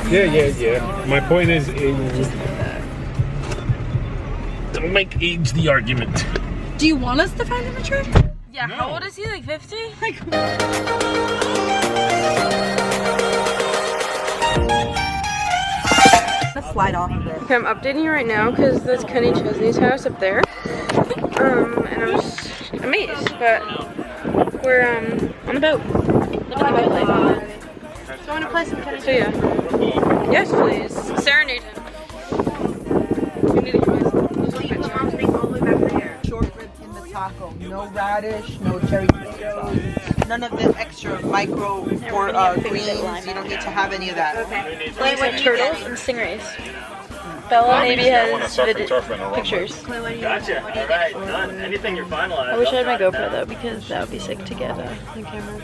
Yeah. My point is don't make age the argument. Do you want us to find him a trip? Yeah, no. How old is he? Like 50? Let's slide off of it. Okay, I'm updating you right now because that's Kenny Chesney's house up there. And I'm just amazed, but we're on the boat. Living the boat life. So I want to play some Kenny. So yeah. Yes, please. Serenade him. We need to get Short rib in the taco. No radish, no cherry tomato sauce. None of the extra micro or greens. You don't need to have any of that. Okay. Play with turtles and stingrays. Bella maybe has pictures. Gotcha. Alright, done. Anything you're finalized. I wish I had my GoPro though, because that would be sick to get on camera.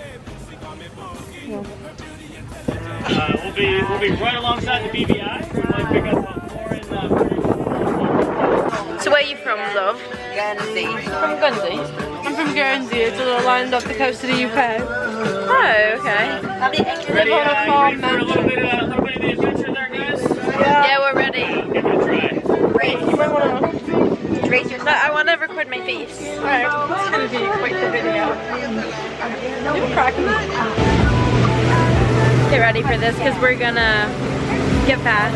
Yeah. We'll be right alongside the BVI. We'll pick up more in So where are you from, love? Guernsey. From Guernsey? I'm from Guernsey. It's a little island off the coast of the UK. Oh, okay. Ready, for a little bit of the adventure there, guys? Yeah, we're ready. Give it a try. Great. You might want to trace yourself. I want to record my face. Alright, it's going to be quite the video. You're cracking that? Get ready for this because we're going to get fast.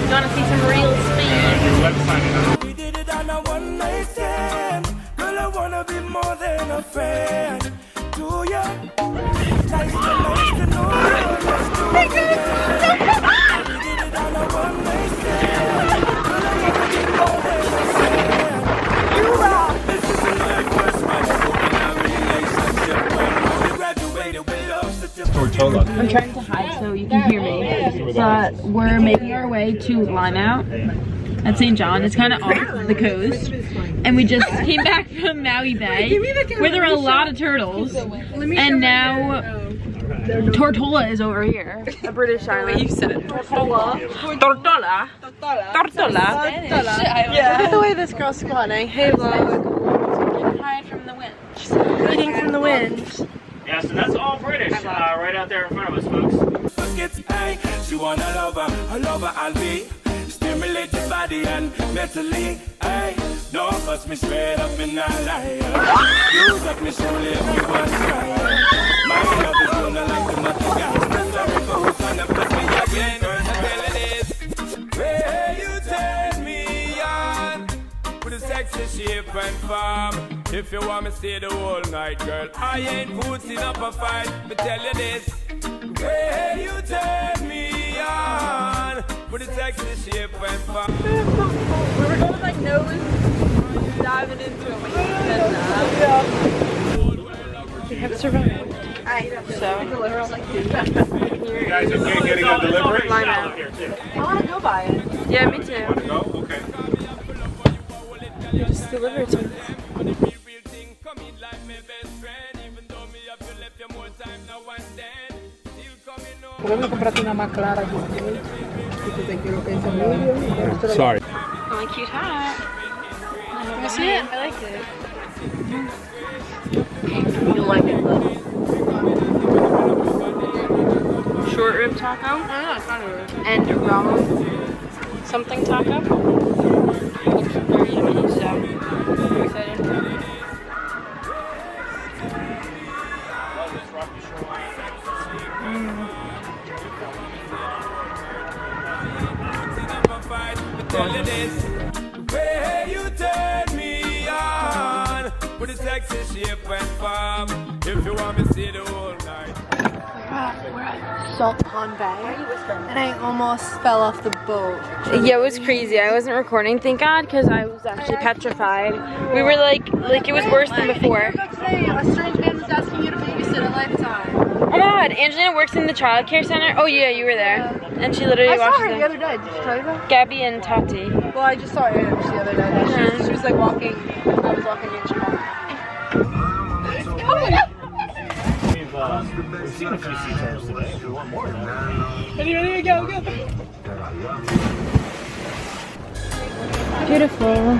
You want to see some real speed? We did it on a one night stand. Girl, I want to be more than a friend to you. Nice to know you. Let's do it again. We did it on a one night stand. Girl, I want to be more than a friend. You rock. This is my first man. In a relationship when we graduated with love. Tortola. I'm trying to hide so you can hear me. But we're making our way to Limeout at St. John. It's kind of off the coast. And we just came back from Maui Bay where there are a lot of turtles. And now Tortola is over here. A British island. You said it. Tortola. Tortola. Tortola. Yeah. Look at the way this girl's squatting. Hey vlog. Hide from the wind. She's hiding from the wind. Yeah, so that's all British right out there in front of us, folks. She want a lover I'll be. Stimulate your body and mentally. Ay, don't fuss me straight up in a lie. You got me surely everyone try. My love is gonna like the nothing else. Sorry for who's gonna put me again. Girl, it is. Where you turn me on with a sexy shape and form. If you want me stay the whole night, girl, I ain't putting up a fight. But tell you this, where you turn me on with a sexy shape and form. We were going like nose diving into it when you said that. We have survived. So, You guys okay getting a delivery? Line out. I want to go buy it. Yeah, me too. Go? Okay. You just delivered to me. Podemos comprarte una más clara que te quiero que es medium. Sorry. Really cute hat. You see it? I like it. You like it though. Short rib taco. Oh, no, it's not a rib. And ramen something taco. Looks very yummy, so I'm excited. Where you turn me on with a sexy shape and form. If you want me to see the whole night. We're at Saltpond Bay, and I almost fell off the boat. Yeah, it was crazy. I wasn't recording, thank God, because I was actually petrified. We were like it was worse than before. Today, a strange man was asking you to babysit a lifetime. Oh my God, Angelina works in the child care center. Oh yeah, you were there. And she literally I saw watched her them. the other day. Did she tell you that? Gabby and Tati. Well, I just saw her the other day. She was like walking. I was walking and she called me. We've seen a few sea turtles today. If we want more now. Ready, go. Beautiful.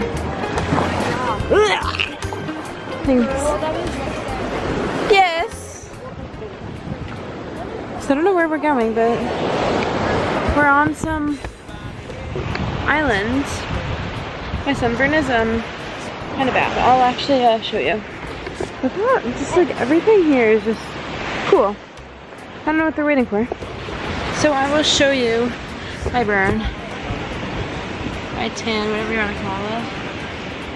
Thanks. Yes. So I don't know where we're going, but We're on some island. My sunburn is kind of bad. I'll actually show you. But just like everything here is just cool. I don't know what they're waiting for. So I will show you my burn, my tan, whatever you want to call it.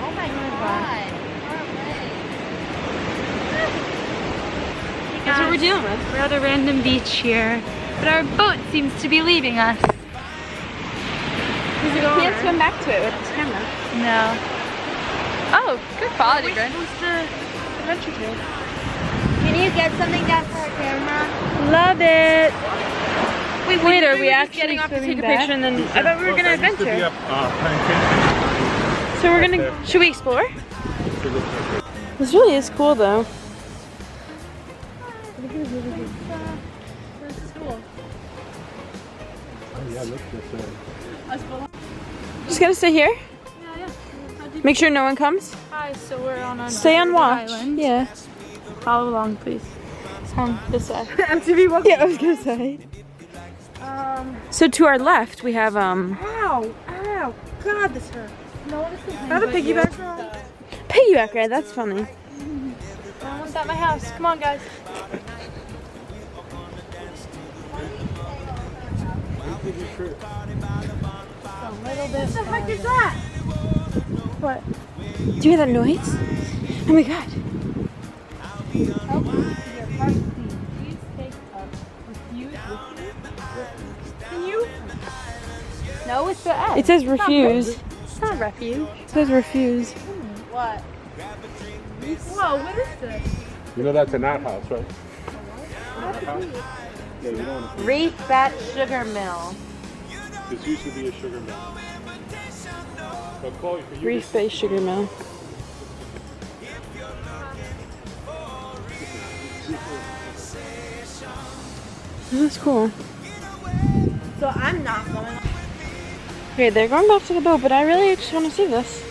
Oh my god. That's what we're dealing with. We're at a random beach here, but our boat seems to be leaving us. We can't swim back to it with this camera. No. Oh, good quality, Brent. Adventure Tales. Can you get something down for our camera? Love it. Wait, are we actually getting off to take a picture and then I thought we were gonna adventure. So we're gonna, should we explore? This really is cool though. This is cool. Just gonna stay here? Yeah. Make sure no one comes? Hi, so we're on a Stay on watch. island. Yeah. Follow along, please. It's on this side. Yeah, I was gonna say. So to our left we have Ow! Ow! God, this hurt. No one is complaining. Have a piggyback ride. piggyback ride. That's funny. Almost at my house. Come on, guys. What the heck is that? What? Do you hear that noise? Oh my god. No, it's the S. It says refuse. It's not refuge. It says refuse. What? Whoa, what is this? You know that's an outhouse, right? Yeah, you know what Reef Bat Sugar Mill. this used to be a sugar mill. But Chloe, for you, Reef-based sugar mill. That's cool. So I'm not going. Okay, they're going back to the boat, but I really just want to see this.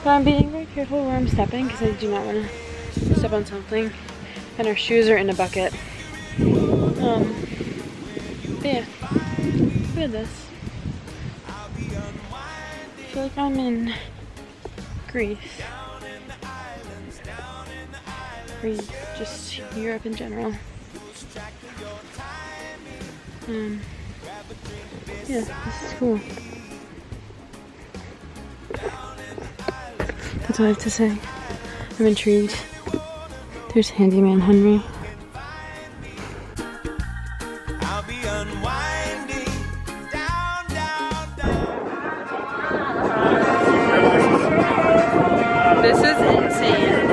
But I'm being very careful where I'm stepping because I do not want to step on something. And our shoes are in a bucket. But yeah, look at this. I feel like I'm in Greece. Or just Europe in general. Yeah, this is cool. That's all I have to say. I'm intrigued. There's Handyman Henry. I'll be unwinding down, down, down. This is insane.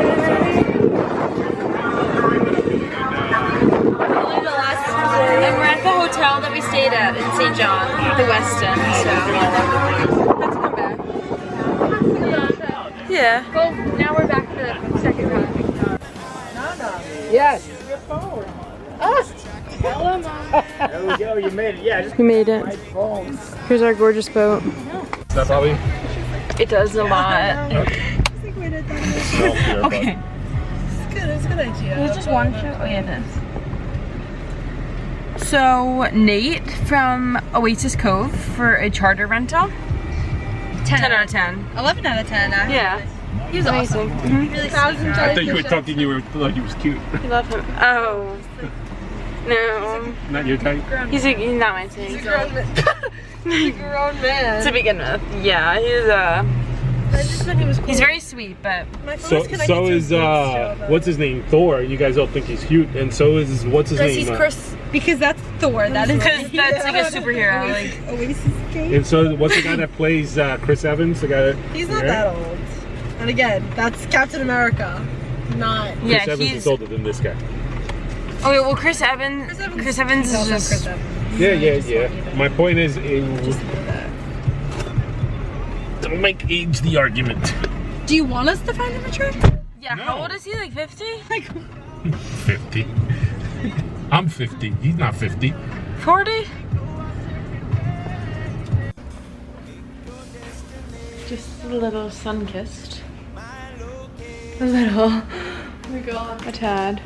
And we're at the hotel that we stayed at in St. John, the Westin. So let's come back. Yeah. Well, now we're back for the second time. Yes. Hello, Mom. There we go. You made it. Yeah. Just We made it. Here's our gorgeous boat. That's probably. It does a lot. Okay. It's a good idea. There's just one show. Oh yeah, it is. So Nate from Oasis Cove for a charter rental. 10 out of 10. 11 out of 10. Actually. Yeah. He was awesome. Really I thought you were talking. You were like he was cute. You love him. Oh. No. Not your type. He's not my type. He's a grown man. To begin with. Yeah, I just thought he was cool. he's very sweet, but My phone So is connected to his show, though. what's his name? Thor. You guys all think he's cute, and so is what's his name? He's Chris. Because that's Thor. That is because that's like a superhero. Like Oasis Cove. And so what's the guy that plays Chris Evans? The guy. He's not that old. And again, that's Captain America. Not. Chris yeah, Evans he's. is older than this guy. Okay, well Chris Evans is also just. Chris Evans. Yeah. My point is, don't make age the argument. Do you want us to find him attractive? Yeah, No. how old is he? Like 50? 50. I'm 50. He's not 50. 40? Just a little sun-kissed. A little. Oh my god. A tad.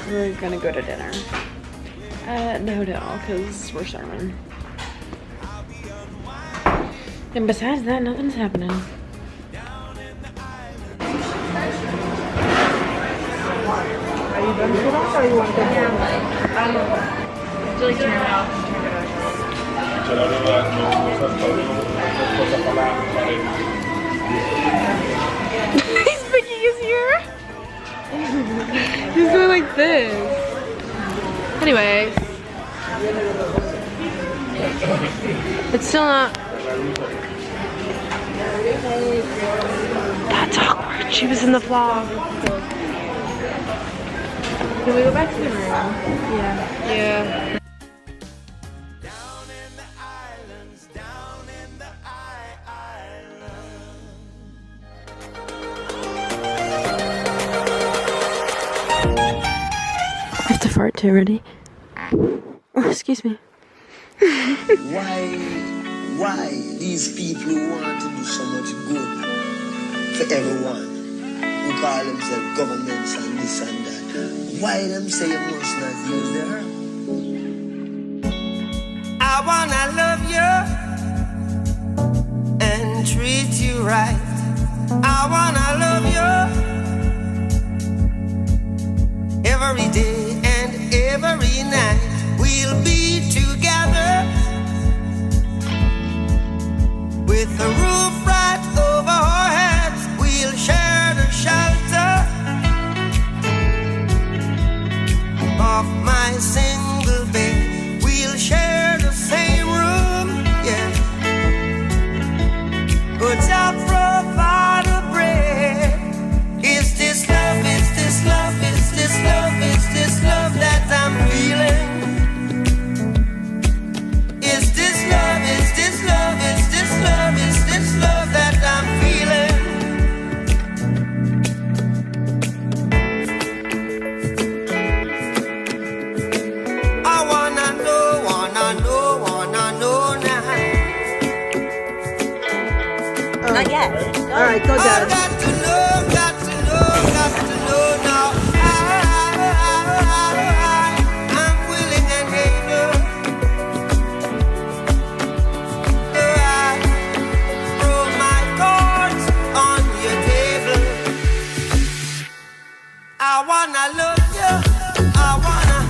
We're gonna go to dinner at the hotel because we're starving. And besides that, nothing's happening. Are you done with it or you want to Would you like to turn it off? Ce l'aveva, non so cosa parlare. He's picking his ear. He's going like this. Anyway. It's still not. That's awkward. She was in the vlog. Can we go back to the room? Yeah. Yeah. I have to fart too, ready? Oh, excuse me. Why these people who want to do so much good for everyone, who call themselves governments and this and that, why them say you must not use the herb? I wanna love you and treat you right. I wanna love you every day and every night. We'll be together with the roof right over our heads. We'll share the shelter of my single bed. We'll share the same room, yeah. But I'll provide a bread. Is this love, is this love, is this love, is this love that I'm feeling? Is this love, is this love, is this love, is this love that I'm feeling? I wanna know now. Not yet. Alright, go I Dad. got to know now. I'm willing and able. I throw my cards on your table. I wanna love you. I wanna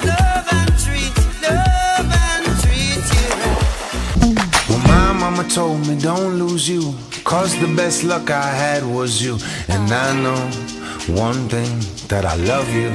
love and treat you right. Well, my mama told me don't lose you, 'cause the best luck I had was you. And I know one thing, that I love you.